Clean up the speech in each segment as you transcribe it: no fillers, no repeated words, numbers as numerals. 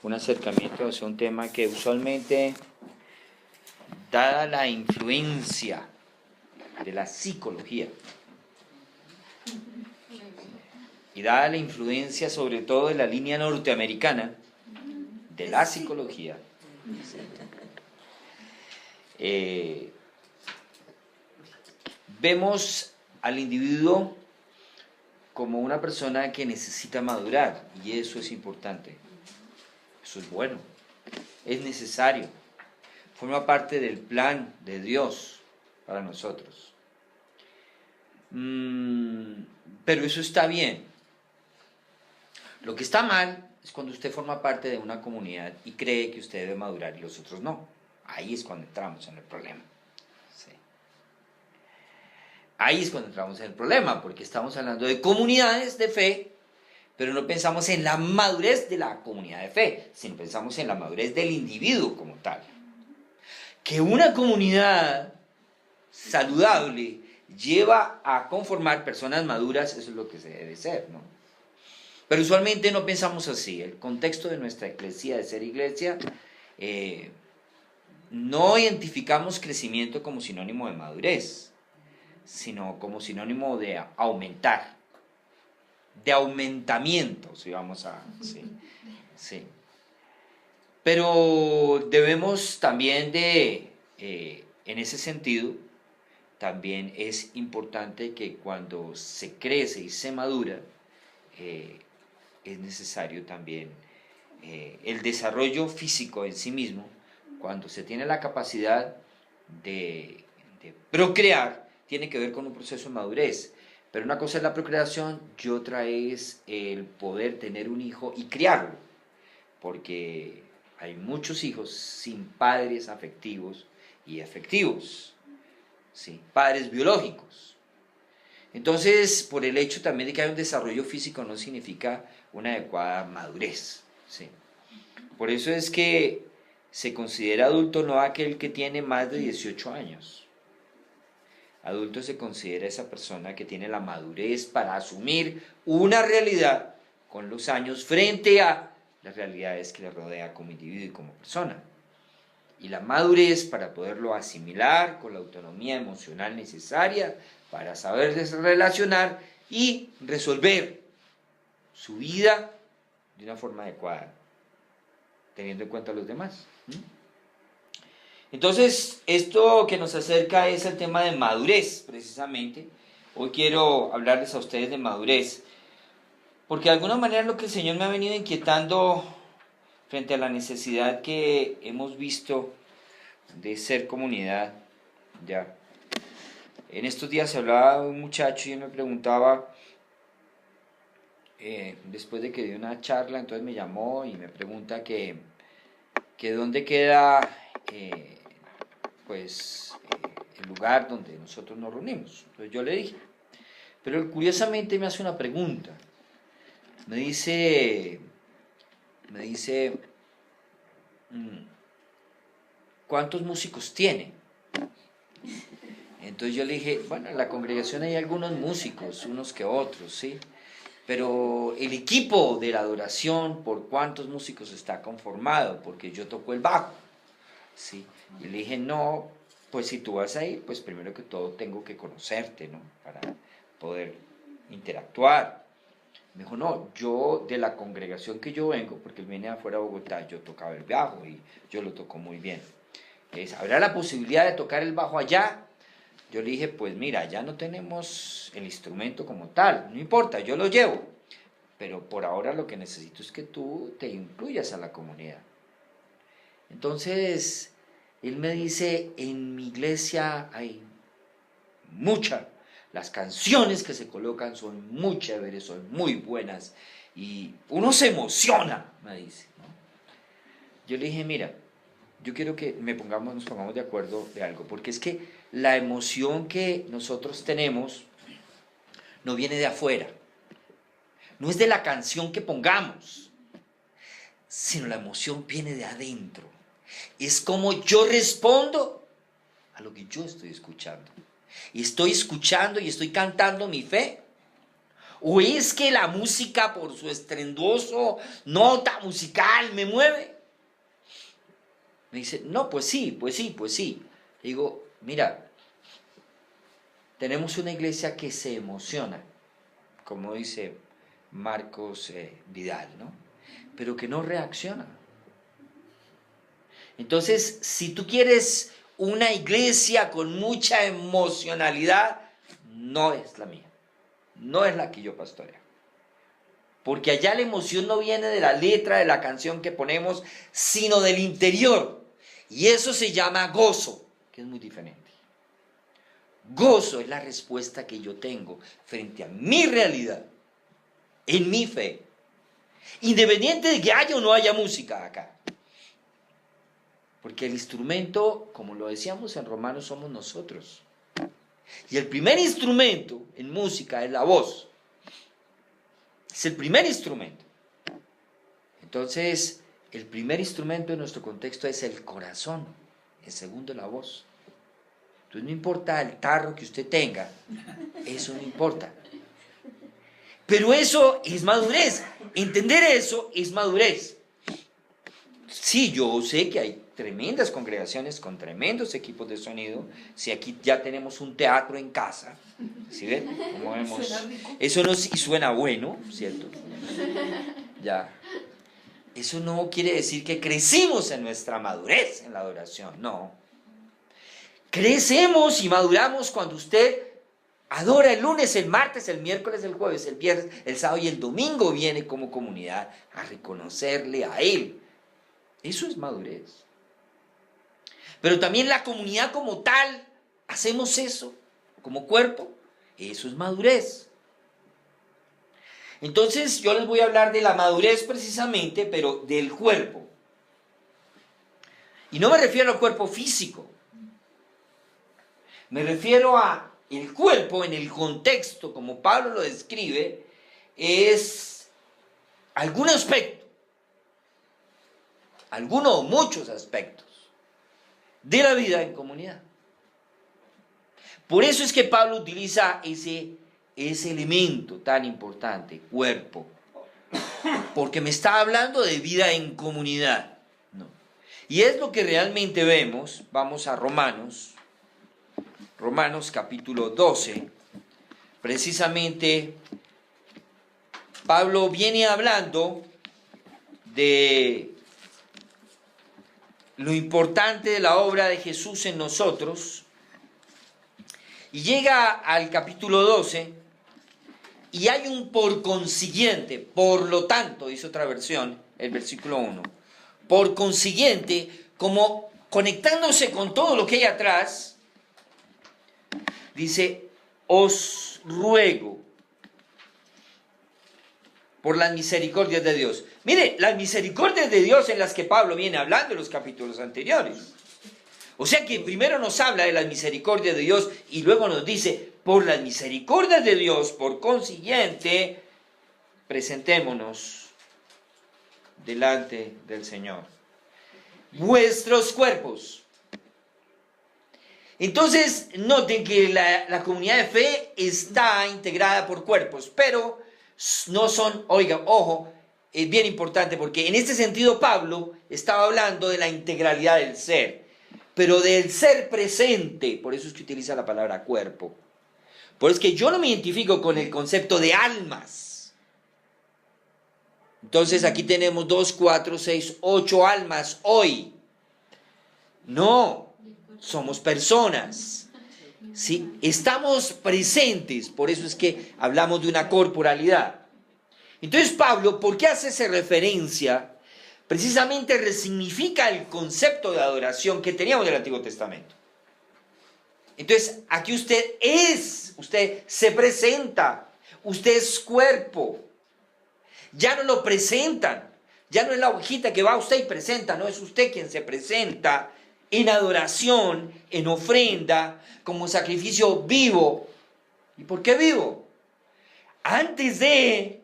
un acercamiento hacia un tema que usualmente, dada la influencia de la psicología y dada la influencia sobre todo de la línea norteamericana de la psicología, vemos al individuo como una persona que necesita madurar, y eso es importante, eso es bueno, es necesario, forma parte del plan de Dios para nosotros. Pero eso está bien. Lo que está mal es cuando usted forma parte de una comunidad y cree que usted debe madurar y los otros no. Ahí es cuando entramos en el problema. Sí. Ahí es cuando entramos en el problema, porque estamos hablando de comunidades de fe, pero no pensamos en la madurez de la comunidad de fe, sino pensamos en la madurez del individuo como tal. Que una comunidad saludable lleva a conformar personas maduras, eso es lo que se debe ser, ¿no? Pero usualmente no pensamos así. El contexto de nuestra iglesia, de ser iglesia, no identificamos crecimiento como sinónimo de madurez, sino como sinónimo de aumentar, de aumentamiento, si vamos a... Sí. Pero debemos también en ese sentido, también es importante que cuando se crece y se madura, es necesario también el desarrollo físico en sí mismo. Cuando se tiene la capacidad de procrear, tiene que ver con un proceso de madurez. Pero una cosa es la procreación y otra es el poder tener un hijo y criarlo. Porque hay muchos hijos sin padres afectivos y efectivos, ¿sí? Padres biológicos. Entonces, por el hecho también de que hay un desarrollo físico no significa una adecuada madurez, ¿sí? Por eso es que se considera adulto no aquel que tiene más de 18 años. Adulto se considera esa persona que tiene la madurez para asumir una realidad con los años frente a las realidades que le rodea como individuo y como persona. Y la madurez para poderlo asimilar con la autonomía emocional necesaria para saberse relacionar y resolver su vida de una forma adecuada, teniendo en cuenta a los demás. Entonces, esto que nos acerca es el tema de madurez, precisamente. Hoy quiero hablarles a ustedes de madurez, porque de alguna manera lo que el Señor me ha venido inquietando frente a la necesidad que hemos visto de ser comunidad, ya. En estos días se hablaba de un muchacho y él me preguntaba, después de que dio una charla, entonces me llamó y me pregunta que dónde queda el lugar donde nosotros nos reunimos. Entonces yo le dije, pero él curiosamente me hace una pregunta. Me dice, ¿cuántos músicos tiene? Entonces yo le dije, bueno, en la congregación hay algunos músicos, unos que otros, ¿sí? Pero el equipo de la adoración, ¿por cuántos músicos está conformado? Porque yo toco el bajo, ¿sí? Y le dije, no, pues si tú vas a ir, pues primero que todo tengo que conocerte, ¿no? Para poder interactuar. Me dijo, no, yo de la congregación que yo vengo, porque él viene de afuera de Bogotá, yo tocaba el bajo y yo lo toco muy bien. ¿Habrá la posibilidad de tocar el bajo allá? Yo le dije, pues mira, ya no tenemos el instrumento como tal, no importa, yo lo llevo, pero por ahora lo que necesito es que tú te incluyas a la comunidad. Entonces, él me dice, en mi iglesia hay las canciones que se colocan son muy chéveres, son muy buenas, y uno se emociona, me dice, ¿no? Yo le dije, mira, yo quiero que nos pongamos de acuerdo de algo, porque es que la emoción que nosotros tenemos no viene de afuera, no es de la canción que pongamos, sino la emoción viene de adentro. Es como yo respondo a lo que yo estoy escuchando. Y estoy escuchando y estoy cantando mi fe, ¿O es que la música por su estruendoso nota musical me mueve? Me dice, no, pues sí, pues sí, pues sí. Digo, mira, tenemos una iglesia que se emociona, como dice Marcos Vidal, ¿no? Pero que no reacciona. Entonces, si tú quieres una iglesia con mucha emocionalidad, no es la mía, no es la que yo pastoreo. Porque allá la emoción no viene de la letra de la canción que ponemos, sino del interior. Y eso se llama gozo, que es muy diferente. Gozo es la respuesta que yo tengo frente a mi realidad, en mi fe. Independiente de que haya o no haya música acá. Porque el instrumento, como lo decíamos en Romanos, somos nosotros. Y el primer instrumento en música es la voz. Es el primer instrumento. Entonces, el primer instrumento en nuestro contexto es el corazón. El segundo, la voz. Entonces, no importa el tarro que usted tenga. Eso no importa. Pero eso es madurez. Entender eso es madurez. Sí, yo sé que hay tremendas congregaciones con tremendos equipos de sonido. Si aquí ya tenemos un teatro en casa, ¿sí ven? Como vemos, eso no, y suena bueno, ¿cierto? Ya. Eso no quiere decir que crecimos en nuestra madurez en la adoración, no. Crecemos y maduramos cuando usted adora el lunes, el martes, el miércoles, el jueves, el viernes, el sábado y el domingo viene como comunidad a reconocerle a Él. Eso es madurez. Pero también la comunidad como tal, hacemos eso como cuerpo. Eso es madurez. Entonces yo les voy a hablar de la madurez precisamente, pero del cuerpo. Y no me refiero al cuerpo físico. Me refiero a el cuerpo en el contexto, como Pablo lo describe, es algún aspecto, alguno o muchos aspectos de la vida en comunidad. Por eso es que Pablo utiliza ese elemento tan importante, cuerpo, porque me está hablando de vida en comunidad, ¿no? Y es lo que realmente vemos. Vamos a Romanos capítulo 12, precisamente Pablo viene hablando de lo importante de la obra de Jesús en nosotros, y llega al capítulo 12, y hay un por consiguiente, por lo tanto, dice otra versión, el versículo 1, por consiguiente, como conectándose con todo lo que hay atrás, dice, os ruego por las misericordias de Dios. Mire, las misericordias de Dios en las que Pablo viene hablando en los capítulos anteriores. O sea que primero nos habla de las misericordias de Dios y luego nos dice, por las misericordias de Dios, por consiguiente, presentémonos delante del Señor. Vuestros cuerpos. Entonces, noten que la comunidad de fe está integrada por cuerpos, pero no son, oiga, ojo, es bien importante porque en este sentido Pablo estaba hablando de la integralidad del ser, pero del ser presente, por eso es que utiliza la palabra cuerpo. Por eso es que yo no me identifico con el concepto de almas. Entonces aquí tenemos 2, 4, 6, 8 almas hoy. No, somos personas. ¿Sí? Estamos presentes, por eso es que hablamos de una corporalidad. Entonces Pablo, ¿por qué hace esa referencia? Precisamente resignifica el concepto de adoración que teníamos del Antiguo Testamento. Entonces, aquí usted se presenta, usted es cuerpo. Ya no lo presentan, ya no es la hojita que va usted y presenta, no es usted quien se presenta en adoración, en ofrenda, como sacrificio vivo. ¿Y por qué vivo? Antes de...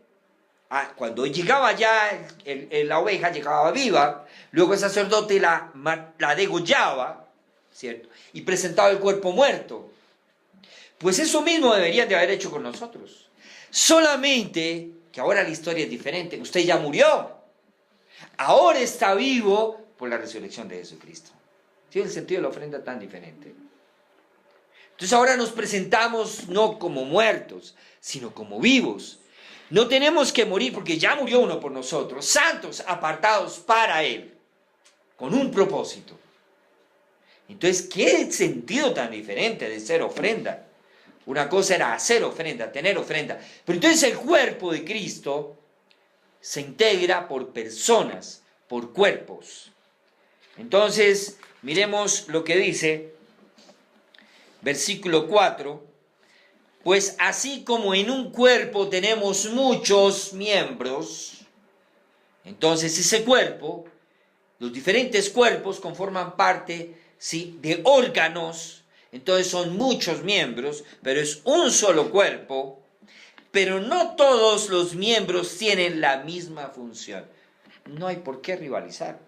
cuando llegaba ya la oveja, llegaba viva, luego el sacerdote la degollaba, ¿cierto? Y presentaba el cuerpo muerto. Pues eso mismo deberían de haber hecho con nosotros. Solamente que ahora la historia es diferente. Usted ya murió. Ahora está vivo por la resurrección de Jesucristo. ¿Tiene el sentido de la ofrenda tan diferente? Entonces ahora nos presentamos no como muertos, sino como vivos. No tenemos que morir porque ya murió uno por nosotros, santos, apartados para Él, con un propósito. Entonces, ¿qué sentido tan diferente de ser ofrenda? Una cosa era hacer ofrenda, tener ofrenda. Pero entonces el cuerpo de Cristo se integra por personas, por cuerpos. Entonces, miremos lo que dice versículo 4, pues así como en un cuerpo tenemos muchos miembros, entonces ese cuerpo, los diferentes cuerpos conforman parte, ¿sí?, de órganos, entonces son muchos miembros, pero es un solo cuerpo, pero no todos los miembros tienen la misma función. No hay por qué rivalizar.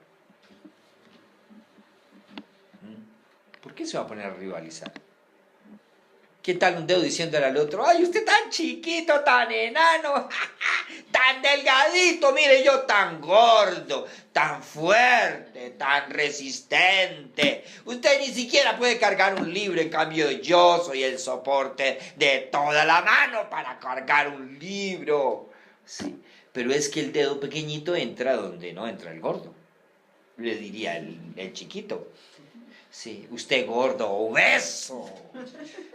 ¿Por qué se va a poner a rivalizar? ¿Qué tal un dedo diciéndole al otro, ay, usted tan chiquito, tan enano, tan delgadito, mire yo tan gordo, tan fuerte, tan resistente? Usted ni siquiera puede cargar un libro, en cambio yo soy el soporte de toda la mano para cargar un libro. Sí, pero es que el dedo pequeñito entra donde no entra el gordo, le diría el chiquito. Sí, usted gordo, obeso.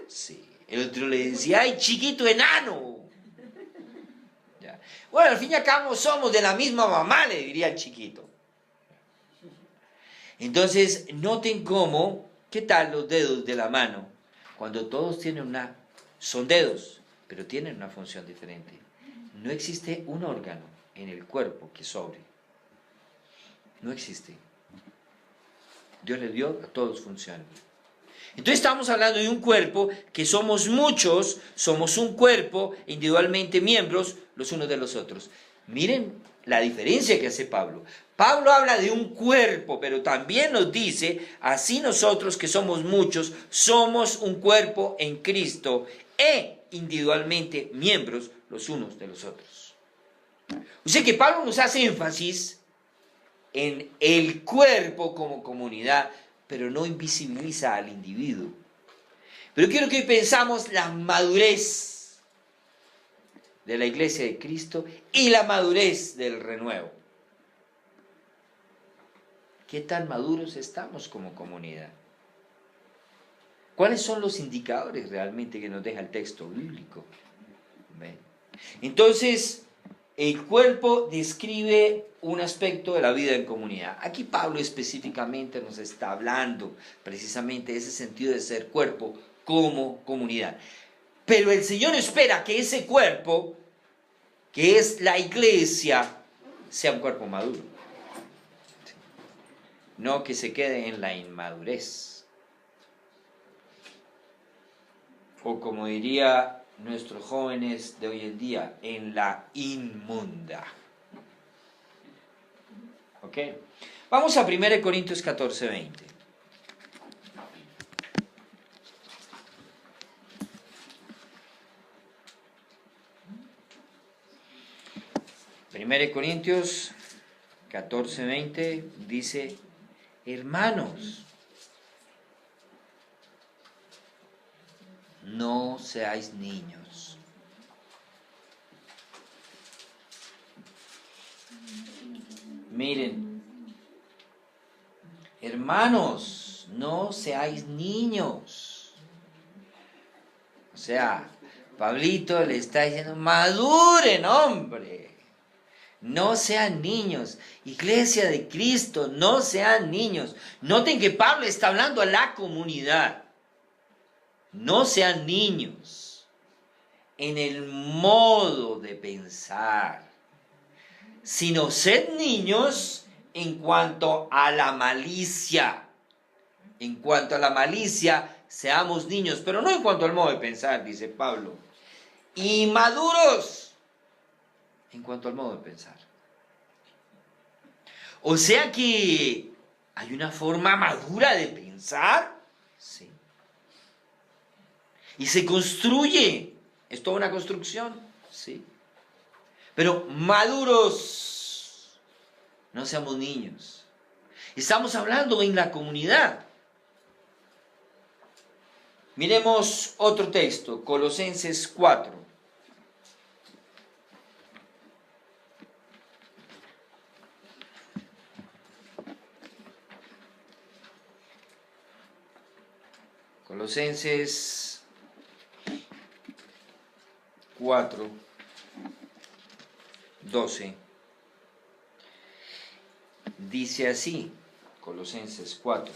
Sí. El otro le decía, ay, chiquito enano. Ya. Bueno, al fin y al cabo somos de la misma mamá, le diría el chiquito. Entonces, noten cómo, ¿qué tal los dedos de la mano? Cuando todos tienen son dedos, pero tienen una función diferente. No existe un órgano en el cuerpo que sobre. No existe. Dios le dio a todos funciones. Entonces estamos hablando de un cuerpo que somos muchos, somos un cuerpo, individualmente miembros los unos de los otros. Miren la diferencia que hace Pablo. Pablo habla de un cuerpo, pero también nos dice, así nosotros que somos muchos, somos un cuerpo en Cristo e individualmente miembros los unos de los otros. O sea que Pablo nos hace énfasis en el cuerpo como comunidad, pero no invisibiliza al individuo. Pero quiero que hoy pensamos la madurez de la iglesia de Cristo y la madurez del renuevo. ¿Qué tan maduros estamos como comunidad? ¿Cuáles son los indicadores realmente que nos deja el texto bíblico? ¿Ven? Entonces, el cuerpo describe un aspecto de la vida en comunidad. Aquí Pablo específicamente nos está hablando precisamente de ese sentido de ser cuerpo como comunidad. Pero el Señor espera que ese cuerpo, que es la iglesia, sea un cuerpo maduro. No que se quede en la inmadurez. O como diría nuestros jóvenes de hoy en día, en la inmunda. ¿Ok? Vamos a 1 Corintios 14, 20. Primero Corintios 14, 20 dice, hermanos, no seáis niños. Miren, hermanos, no seáis niños. O sea, Pablito le está diciendo, maduren, hombre. No sean niños. Iglesia de Cristo, no sean niños. Noten que Pablo está hablando a la comunidad. No sean niños en el modo de pensar, sino sed niños en cuanto a la malicia. En cuanto a la malicia, seamos niños, pero no en cuanto al modo de pensar, dice Pablo. Y maduros en cuanto al modo de pensar. O sea que hay una forma madura de pensar, sí. Y se construye, es toda una construcción. ¿sí? Pero maduros, no seamos niños. Estamos hablando en la comunidad. Miremos otro texto, Colosenses 4. Colosenses 4, 12. Dice así, Colosenses 4.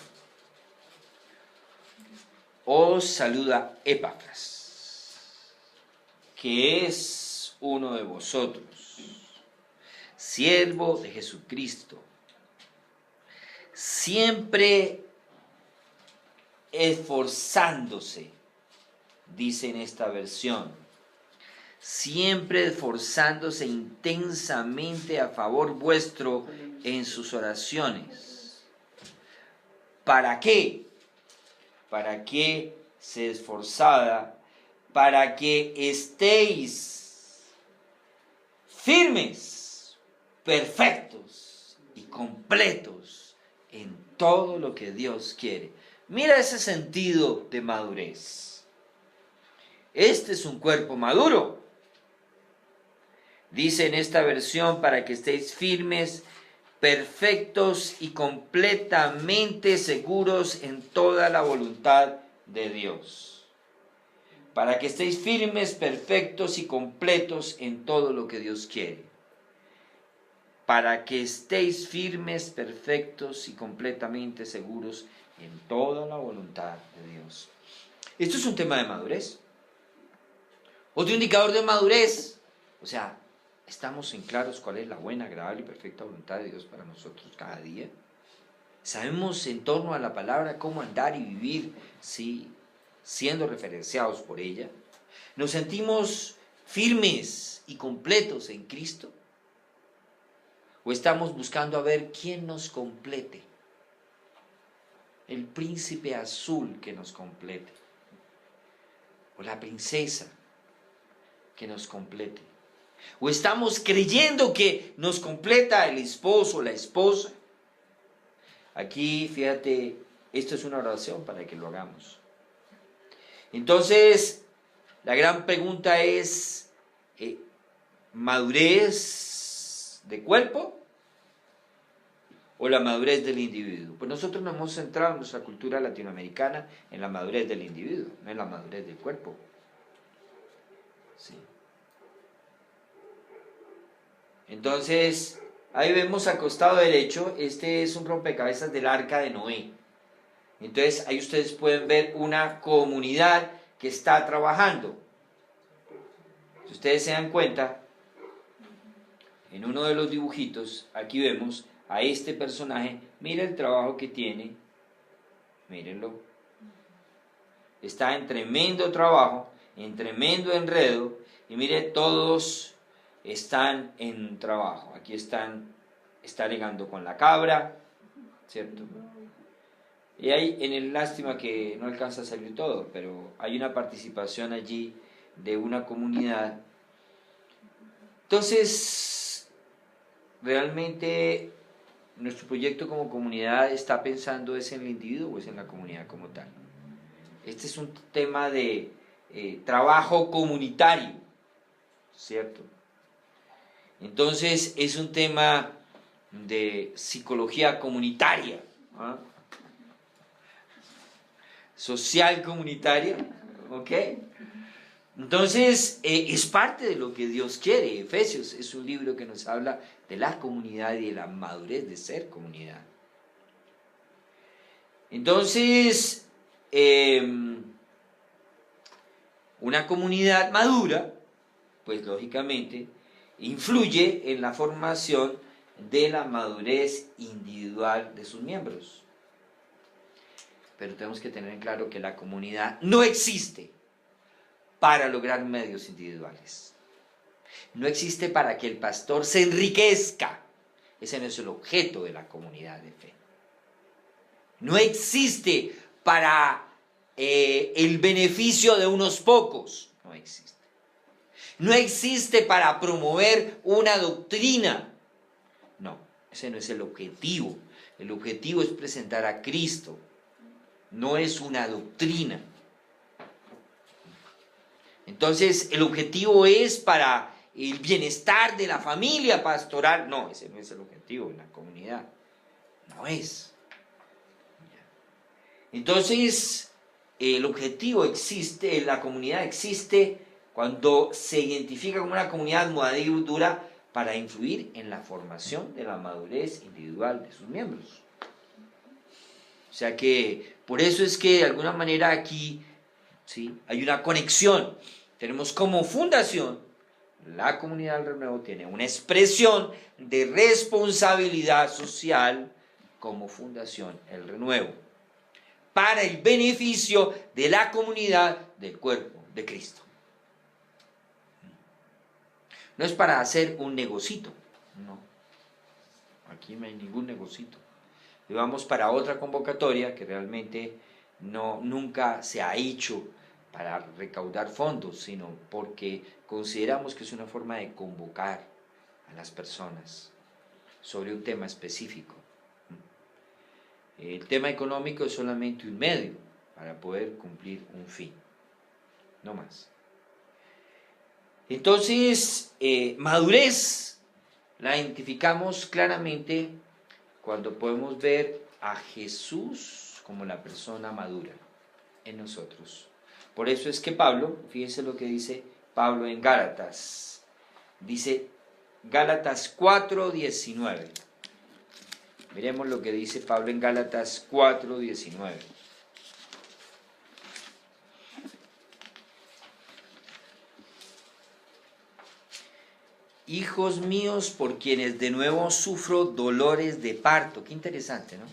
Os saluda Epafras, que es uno de vosotros, siervo de Jesucristo, siempre esforzándose, dice en esta versión, siempre esforzándose intensamente a favor vuestro en sus oraciones. ¿Para qué? Para que se esforzada, para que estéis firmes, perfectos y completos en todo lo que Dios quiere. Mira ese sentido de madurez. Este es un cuerpo maduro. Dice en esta versión, para que estéis firmes, perfectos y completamente seguros en toda la voluntad de Dios. Para que estéis firmes, perfectos y completos en todo lo que Dios quiere. Para que estéis firmes, perfectos y completamente seguros en toda la voluntad de Dios. Esto es un tema de madurez. Otro indicador de madurez, o sea, ¿estamos en claros cuál es la buena, agradable y perfecta voluntad de Dios para nosotros cada día? ¿Sabemos en torno a la palabra cómo andar y vivir, sí, siendo referenciados por ella? ¿Nos sentimos firmes y completos en Cristo? ¿O estamos buscando a ver quién nos complete? El príncipe azul que nos complete. O la princesa que nos complete. ¿O estamos creyendo que nos completa el esposo o la esposa? Aquí, fíjate, esto es una oración para que lo hagamos. Entonces, la gran pregunta es, ¿madurez de cuerpo o la madurez del individuo? Pues nosotros nos hemos centrado en nuestra cultura latinoamericana en la madurez del individuo, no en la madurez del cuerpo. Sí. Entonces, ahí vemos al costado derecho, este es un rompecabezas del arca de Noé. Entonces, ahí ustedes pueden ver una comunidad que está trabajando. Si ustedes se dan cuenta, en uno de los dibujitos, aquí vemos a este personaje, mira el trabajo que tiene, mírenlo. Está en tremendo trabajo, en tremendo enredo, y mire, todos están en está regando con la cabra, ¿cierto? Y hay, en el lástima que no alcanza a salir todo, pero hay una participación allí de una comunidad. Entonces, realmente nuestro proyecto como comunidad está pensando es en el individuo o es en la comunidad como tal. Este es un tema de trabajo comunitario, ¿cierto? Entonces es un tema de psicología comunitaria, ¿ah? Social comunitaria, ¿ok? Entonces es parte de lo que Dios quiere. Efesios es un libro que nos habla de la comunidad y de la madurez de ser comunidad. Entonces, una comunidad madura, pues lógicamente, influye en la formación de la madurez individual de sus miembros. Pero tenemos que tener en claro que la comunidad no existe para lograr medios individuales. No existe para que el pastor se enriquezca. Ese no es el objeto de la comunidad de fe. No existe para el beneficio de unos pocos. No existe. No existe para promover una doctrina. No, ese no es el objetivo. El objetivo es presentar a Cristo. No es una doctrina. Entonces, el objetivo es para el bienestar de la familia pastoral. No, ese no es el objetivo en la comunidad. No es. Entonces, el objetivo existe, la comunidad existe cuando se identifica como una comunidad madura para influir en la formación de la madurez individual de sus miembros. O sea que, por eso es que de alguna manera aquí, ¿sí?, hay una conexión. Tenemos como fundación, la comunidad del renuevo tiene una expresión de responsabilidad social como fundación, el renuevo, para el beneficio de la comunidad del cuerpo de Cristo. No es para hacer un negocito, no. Aquí no hay ningún negocito. Y vamos para otra convocatoria que realmente nunca se ha hecho para recaudar fondos, sino porque consideramos que es una forma de convocar a las personas sobre un tema específico. El tema económico es solamente un medio para poder cumplir un fin, no más. Entonces, madurez la identificamos claramente cuando podemos ver a Jesús como la persona madura en nosotros. Por eso es que Pablo, fíjense lo que dice Pablo en Gálatas. Dice Gálatas 4:19. Miremos lo que dice Pablo en Gálatas 4:19. Hijos míos, por quienes de nuevo sufro dolores de parto. Qué interesante, ¿no?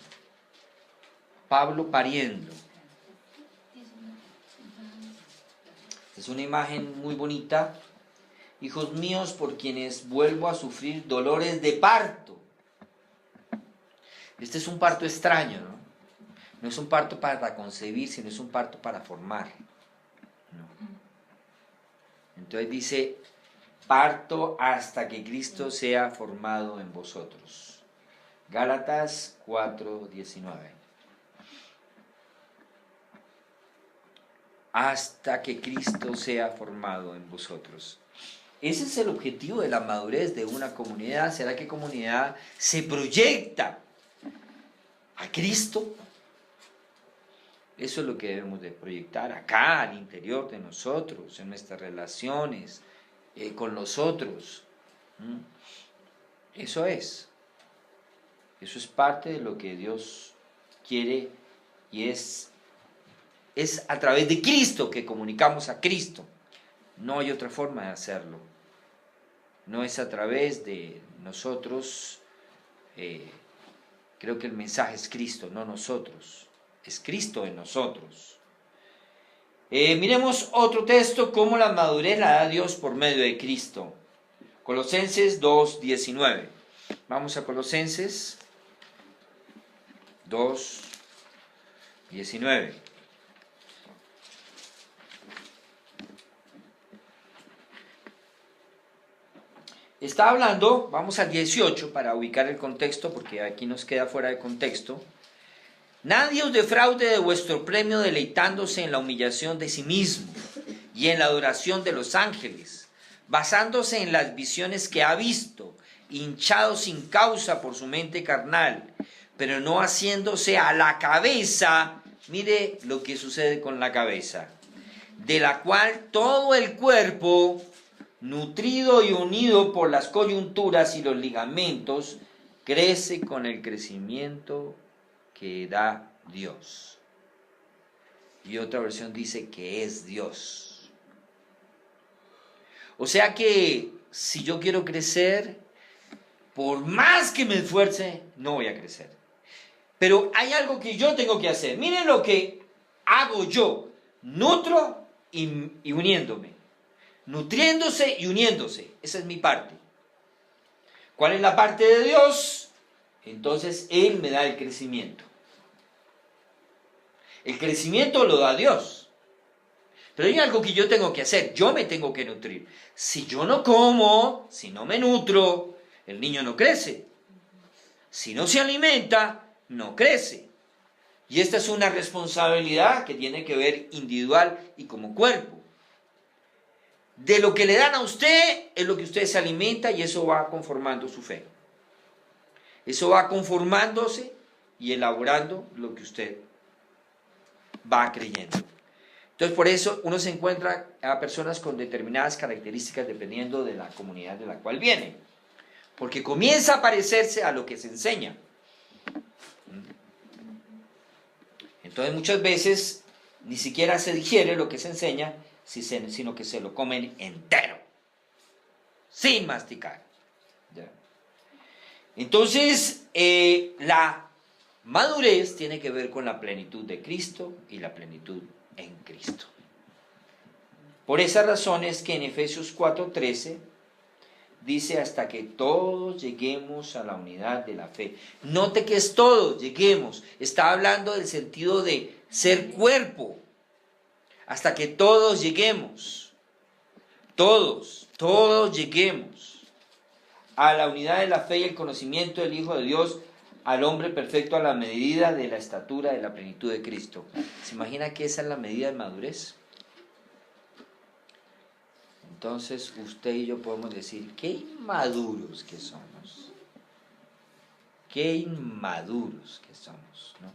Pablo pariendo. Es una imagen muy bonita. Hijos míos, por quienes vuelvo a sufrir dolores de parto. Este es un parto extraño, ¿no? No es un parto para concebir, sino es un parto para formar, ¿no? Entonces dice, parto hasta que Cristo sea formado en vosotros. Gálatas 4:19. Hasta que Cristo sea formado en vosotros. Ese es el objetivo de la madurez de una comunidad. ¿Será que comunidad se proyecta a Cristo? Eso es lo que debemos de proyectar acá, al interior de nosotros, en nuestras relaciones con los otros. Eso es parte de lo que Dios quiere, y es a través de Cristo que comunicamos a Cristo. No hay otra forma de hacerlo. No es a través de nosotros. Creo que el mensaje es Cristo, no nosotros. Es Cristo en nosotros. Miremos otro texto, cómo la madurez la da Dios por medio de Cristo. Colosenses 2:19. Vamos a Colosenses 2:19. Está hablando, vamos al 18 para ubicar el contexto, porque aquí nos queda fuera de contexto. Nadie os defraude de vuestro premio deleitándose en la humillación de sí mismo y en la adoración de los ángeles, basándose en las visiones que ha visto, hinchado sin causa por su mente carnal, pero no haciéndose a la cabeza. Mire lo que sucede con la cabeza, de la cual todo el cuerpo, nutrido y unido por las coyunturas y los ligamentos, crece con el crecimiento que da Dios. Y otra versión dice que es Dios. O sea que si yo quiero crecer, por más que me esfuerce, no voy a crecer. Pero hay algo que yo tengo que hacer. Miren lo que hago yo. Nutro y uniéndome. Nutriéndose y uniéndose. Esa es mi parte. ¿Cuál es la parte de Dios? Entonces Él me da el crecimiento. El crecimiento lo da Dios. Pero hay algo que yo tengo que hacer, yo me tengo que nutrir. Si yo no como, si no me nutro, el niño no crece. Si no se alimenta, no crece. Y esta es una responsabilidad que tiene que ver individual y como cuerpo. De lo que le dan a usted es lo que usted se alimenta y eso va conformando su fe. Eso va conformándose y elaborando lo que usted va creyendo. Entonces, por eso uno se encuentra a personas con determinadas características dependiendo de la comunidad de la cual viene. Porque comienza a parecerse a lo que se enseña. Entonces, muchas veces ni siquiera se digiere lo que se enseña, sino que se lo comen entero, sin masticar. ¿Ya? Entonces, la madurez tiene que ver con la plenitud de Cristo y la plenitud en Cristo. Por esa razón es que en Efesios 4:13 dice hasta que todos lleguemos a la unidad de la fe. Note que es todos lleguemos. Está hablando del sentido de ser cuerpo. Hasta que todos lleguemos. Todos lleguemos a la unidad de la fe y el conocimiento del Hijo de Dios, al hombre perfecto a la medida de la estatura de la plenitud de Cristo. ¿Se imagina que esa es la medida de madurez? Entonces usted y yo podemos decir, qué inmaduros que somos. Qué inmaduros que somos, ¿no?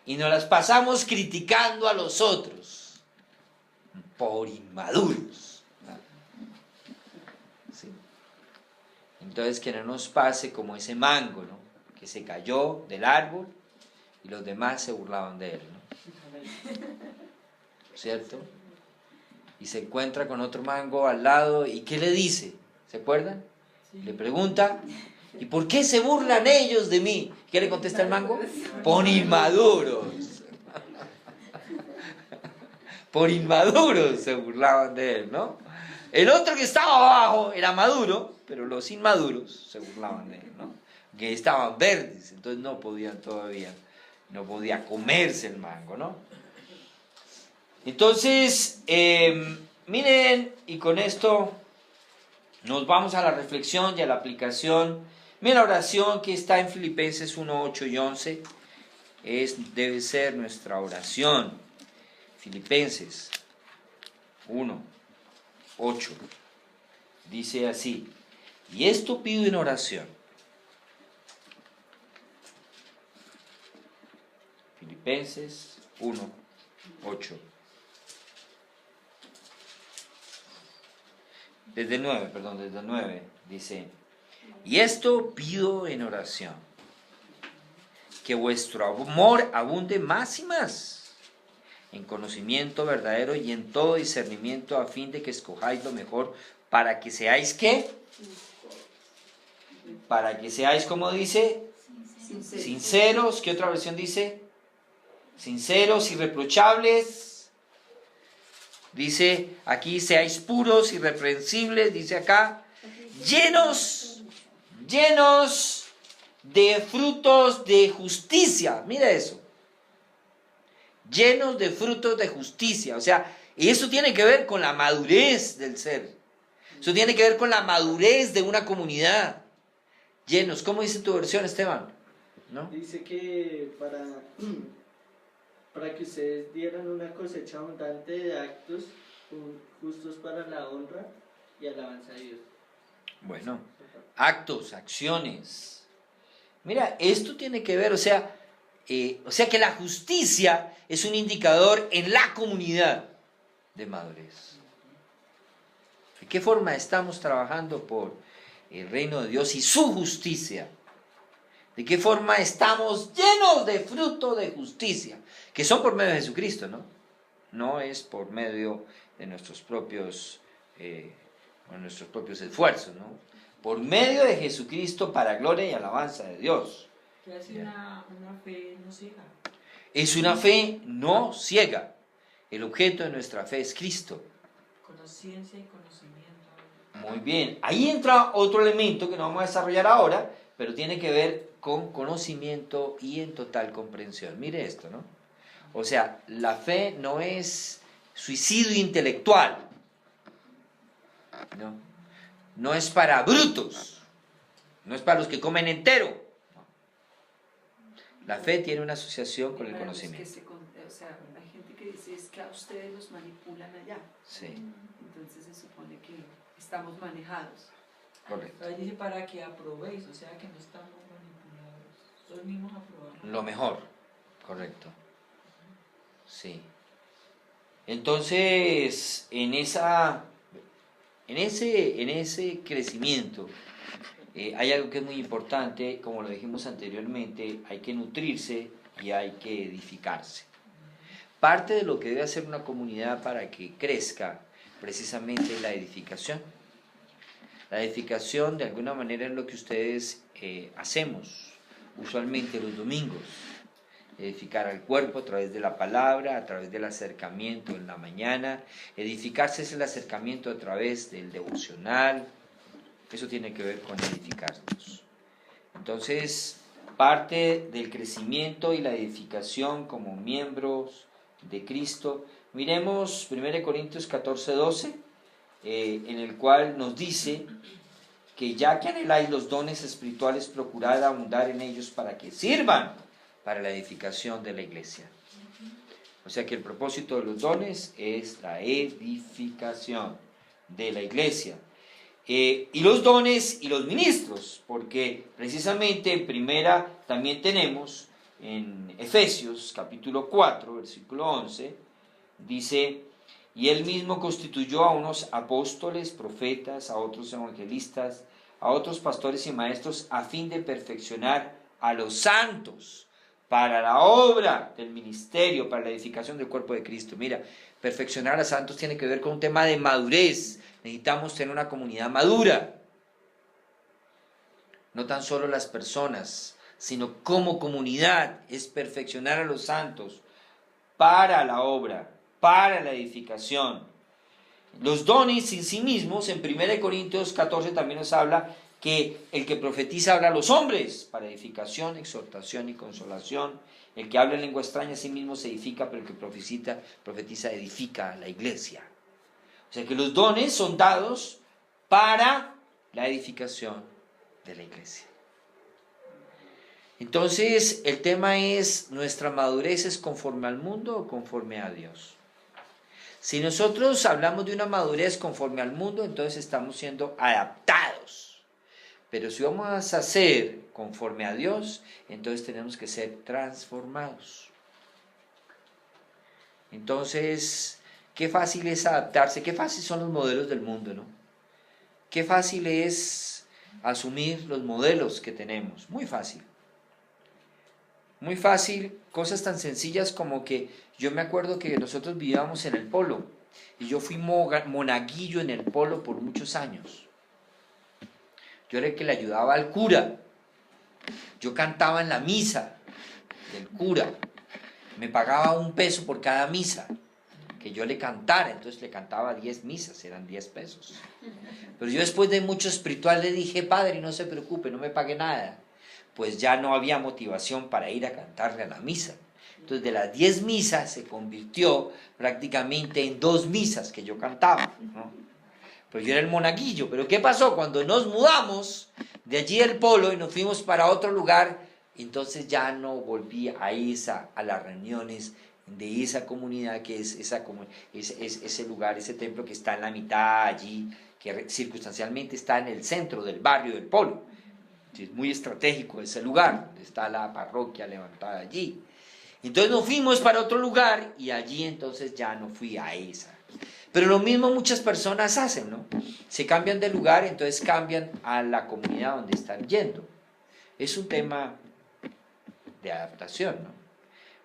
Y nos las pasamos criticando a los otros por inmaduros, ¿no? ¿Sí? Entonces que no nos pase como ese mango, ¿no? Que se cayó del árbol y los demás se burlaban de él, ¿no? ¿Cierto? Y se encuentra con otro mango al lado, ¿y qué le dice? ¿Se acuerdan? Sí. Le pregunta, ¿y por qué se burlan ellos de mí? ¿Qué le contesta el mango? Por inmaduros. Por inmaduros se burlaban de él, ¿no? El otro que estaba abajo era maduro, pero los inmaduros se burlaban de él, ¿no? Que estaban verdes, entonces no podía comerse el mango, ¿no? Entonces, miren, y con esto nos vamos a la reflexión y a la aplicación. Miren la oración que está en Filipenses 1, 8 y 11. Debe ser nuestra oración. Filipenses 1, 8. Dice así, y esto pido en oración. Filipenses 1, 8. Desde el 9, dice, y esto pido en oración, que vuestro amor abunde más y más, en conocimiento verdadero y en todo discernimiento, a fin de que escojáis lo mejor, para que seáis, ¿qué? Para que seáis, ¿cómo dice? Sinceros. ¿Qué otra versión dice? Sinceros, irreprochables. Dice aquí, seáis puros, irreprensibles, dice acá, llenos de frutos de justicia. Mira eso. Llenos de frutos de justicia. O sea, y eso tiene que ver con la madurez del ser. Eso tiene que ver con la madurez de una comunidad. Llenos. ¿Cómo dice tu versión, Esteban? ¿No? Dice que para que ustedes dieran una cosecha abundante de actos justos para la honra y alabanza a Dios. Bueno, actos, acciones. Mira, esto tiene que ver, o sea que la justicia es un indicador en la comunidad de madurez. ¿De qué forma estamos trabajando por el reino de Dios y su justicia? ¿De qué forma estamos llenos de fruto de justicia? Que son por medio de Jesucristo, ¿no? No es por medio de nuestros propios esfuerzos, ¿no? Por medio de Jesucristo para gloria y alabanza de Dios. Que es una fe no ciega. Es una fe no ciega. El objeto de nuestra fe es Cristo. Conciencia y conocimiento. Muy bien. Ahí entra otro elemento que no vamos a desarrollar ahora, pero tiene que ver con conocimiento y en total comprensión. Mire esto, ¿no? O sea, la fe no es suicidio intelectual. No, no es para brutos, no es para los que comen entero. La fe tiene una asociación con el Para los que conocimiento. o sea, hay gente que dice es que a ustedes los manipulan allá. Sí, Entonces se supone que estamos manejados. correcto. Pero ahí dice para que aprobéis, o sea que no estamos manipulados. Nosotros mismos aprobamos. Lo mejor, correcto. Sí. Entonces, en ese crecimiento, hay algo que es muy importante, como lo dijimos anteriormente, hay que nutrirse y hay que edificarse. Parte de lo que debe hacer una comunidad para que crezca, precisamente, es la edificación. La edificación, de alguna manera, es lo que ustedes hacemos, usualmente los domingos. Edificar al cuerpo a través de la palabra, a través del acercamiento en la mañana. Edificarse es el acercamiento a través del devocional. Eso tiene que ver con edificarnos. Entonces, parte del crecimiento y la edificación como miembros de Cristo. Miremos 1 Corintios 14:12, en el cual nos dice que ya que anheláis los dones espirituales, procurad abundar en ellos para que sirvan para la edificación de la iglesia. O sea que el propósito de los dones es la edificación de la iglesia. Y los dones y los ministros, porque precisamente en primera también tenemos en Efesios capítulo 4, versículo 11, dice: y él mismo constituyó a unos apóstoles, profetas, a otros evangelistas, a otros pastores y maestros, a fin de perfeccionar a los santos para la obra del ministerio, para la edificación del cuerpo de Cristo. Mira, perfeccionar a los santos tiene que ver con un tema de madurez. Necesitamos tener una comunidad madura. No tan solo las personas, sino como comunidad es perfeccionar a los santos para la obra, para la edificación. Los dones en sí mismos, en 1 Corintios 14 también nos habla que el que profetiza habla a los hombres para edificación, exhortación y consolación. El que habla en lengua extraña a sí mismo se edifica, pero el que profetiza edifica a la iglesia. O sea que los dones son dados para la edificación de la iglesia. Entonces, el tema es, ¿nuestra madurez es conforme al mundo o conforme a Dios? Si nosotros hablamos de una madurez conforme al mundo, entonces estamos siendo adaptados. Pero si vamos a ser conforme a Dios, entonces tenemos que ser transformados. Entonces, qué fácil es adaptarse, qué fácil son los modelos del mundo, ¿no? Qué fácil es asumir los modelos que tenemos, muy fácil. Muy fácil, cosas tan sencillas como que yo me acuerdo que nosotros vivíamos en el Polo y yo fui monaguillo en el Polo por muchos años. Yo era el que le ayudaba al cura. Yo cantaba en la misa del cura. Me pagaba $1 por cada misa que yo le cantara. Entonces le cantaba 10 misas, eran 10 pesos. Pero yo después de mucho espiritual le dije: padre, no se preocupe, no me pague nada. Pues ya no había motivación para ir a cantarle a la misa. Entonces de las 10 misas se convirtió prácticamente en 2 misas que yo cantaba, ¿no? Pero yo era el monaguillo. Pero ¿qué pasó? Cuando nos mudamos de allí del Polo y nos fuimos para otro lugar, entonces ya no volví a las reuniones de esa comunidad que es ese lugar, ese templo que está en la mitad allí, que circunstancialmente está en el centro del barrio del Polo. Es muy estratégico ese lugar, donde está la parroquia levantada allí. Entonces nos fuimos para otro lugar y allí entonces ya no fui a esa. Pero lo mismo muchas personas hacen, ¿no? Se cambian de lugar, entonces cambian a la comunidad donde están yendo. Es un tema de adaptación, ¿no?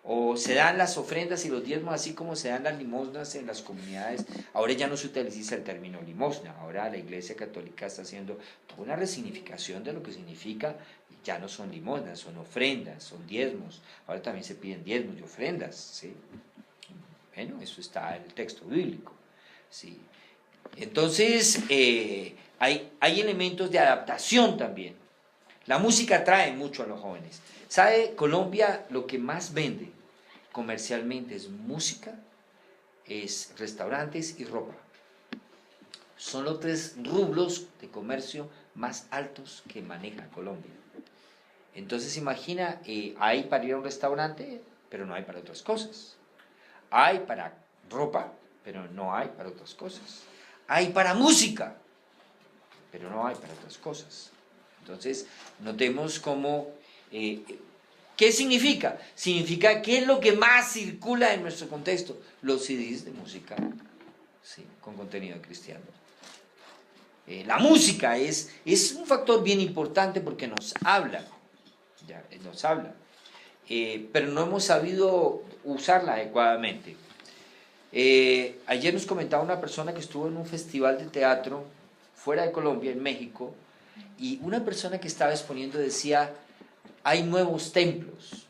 O se dan las ofrendas y los diezmos así como se dan las limosnas en las comunidades. Ahora ya no se utiliza el término limosna, ahora la Iglesia Católica está haciendo toda una resignificación de lo que significa. Ya no son limosnas, son ofrendas, son diezmos. Ahora también se piden diezmos y ofrendas, ¿sí? Bueno, eso está en el texto bíblico, ¿sí? Entonces, hay elementos de adaptación también. La música atrae mucho a los jóvenes. ¿Sabe? Colombia lo que más vende comercialmente es música, es restaurantes y ropa. Son los 3 rublos de comercio más altos que maneja Colombia. Entonces imagina, hay para ir a un restaurante, pero no hay para otras cosas. Hay para ropa, pero no hay para otras cosas. Hay para música, pero no hay para otras cosas. Entonces, notemos cómo... ¿qué significa? Significa ¿qué es lo que más circula en nuestro contexto? Los CDs de música, sí, con contenido cristiano. La música es un factor bien importante porque nos habla, ya, nos habla, pero no hemos sabido usarla adecuadamente. Ayer nos comentaba una persona que estuvo en un festival de teatro fuera de Colombia, en México, y una persona que estaba exponiendo decía, hay nuevos templos.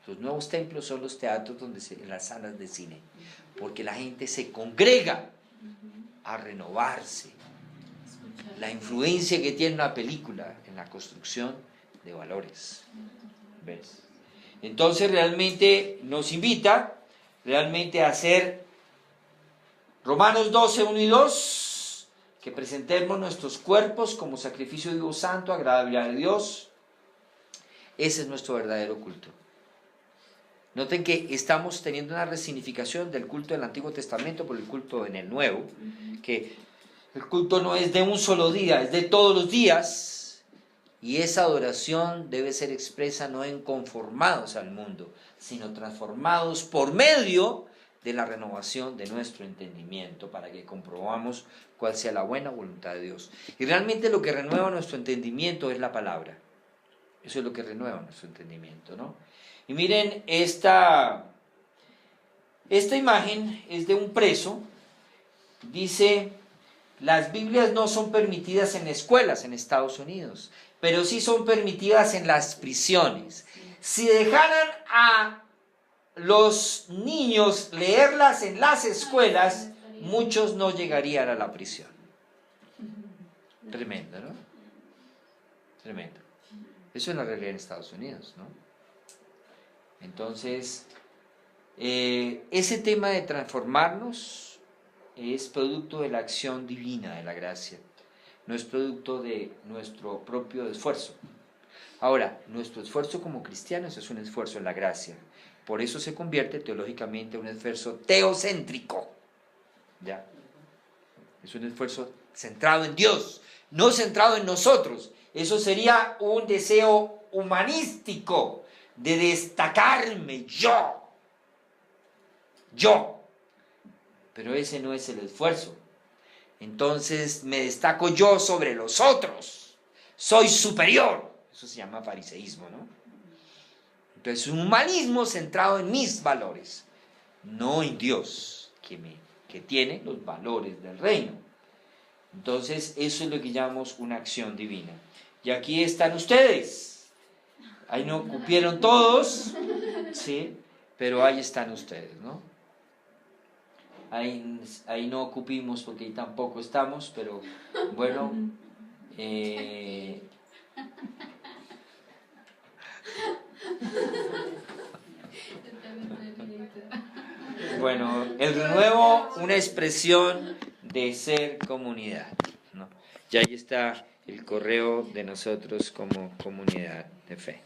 Los nuevos templos son los teatros en las salas de cine, porque la gente se congrega a renovarse. La influencia que tiene una película en la construcción de valores. ¿Ves? Entonces realmente nos invita realmente a hacer Romanos 12, 1 y 2, que presentemos nuestros cuerpos como sacrificio vivo santo, agradable a Dios. Ese es nuestro verdadero culto. Noten que estamos teniendo una resignificación del culto del Antiguo Testamento por el culto en el Nuevo, que el culto no es de un solo día, es de todos los días, y esa adoración debe ser expresa no en conformados al mundo, sino transformados por medio de la renovación de nuestro entendimiento, para que comprobamos cuál sea la buena voluntad de Dios. Y realmente lo que renueva nuestro entendimiento es la palabra. Eso es lo que renueva nuestro entendimiento, ¿no? Y miren, esta imagen es de un preso. Dice, las Biblias no son permitidas en escuelas en Estados Unidos, pero sí son permitidas en las prisiones. Si dejaran a los niños leerlas en las escuelas, muchos no llegarían a la prisión. Tremendo, ¿no? Tremendo. Eso es la realidad en Estados Unidos, ¿no? Entonces, ese tema de transformarnos es producto de la acción divina, de la gracia. No es producto de nuestro propio esfuerzo. Ahora, nuestro esfuerzo como cristianos es un esfuerzo en la gracia. Por eso se convierte teológicamente en un esfuerzo teocéntrico. ¿Ya? Es un esfuerzo centrado en Dios, no centrado en nosotros. Eso sería un deseo humanístico de destacarme yo. Pero ese no es el esfuerzo. Entonces me destaco yo sobre los otros. Soy superior. Eso se llama fariseísmo, ¿no? Entonces un humanismo centrado en mis valores, no en Dios, que tiene los valores del reino. Entonces eso es lo que llamamos una acción divina. Y aquí están ustedes. Ahí no cupieron todos, ¿sí? Pero ahí están ustedes, ¿no? Ahí no cupimos porque ahí tampoco estamos, pero bueno. Bueno, el renuevo, una expresión de ser comunidad, ¿no? Y ahí está el correo de nosotros como comunidad de fe.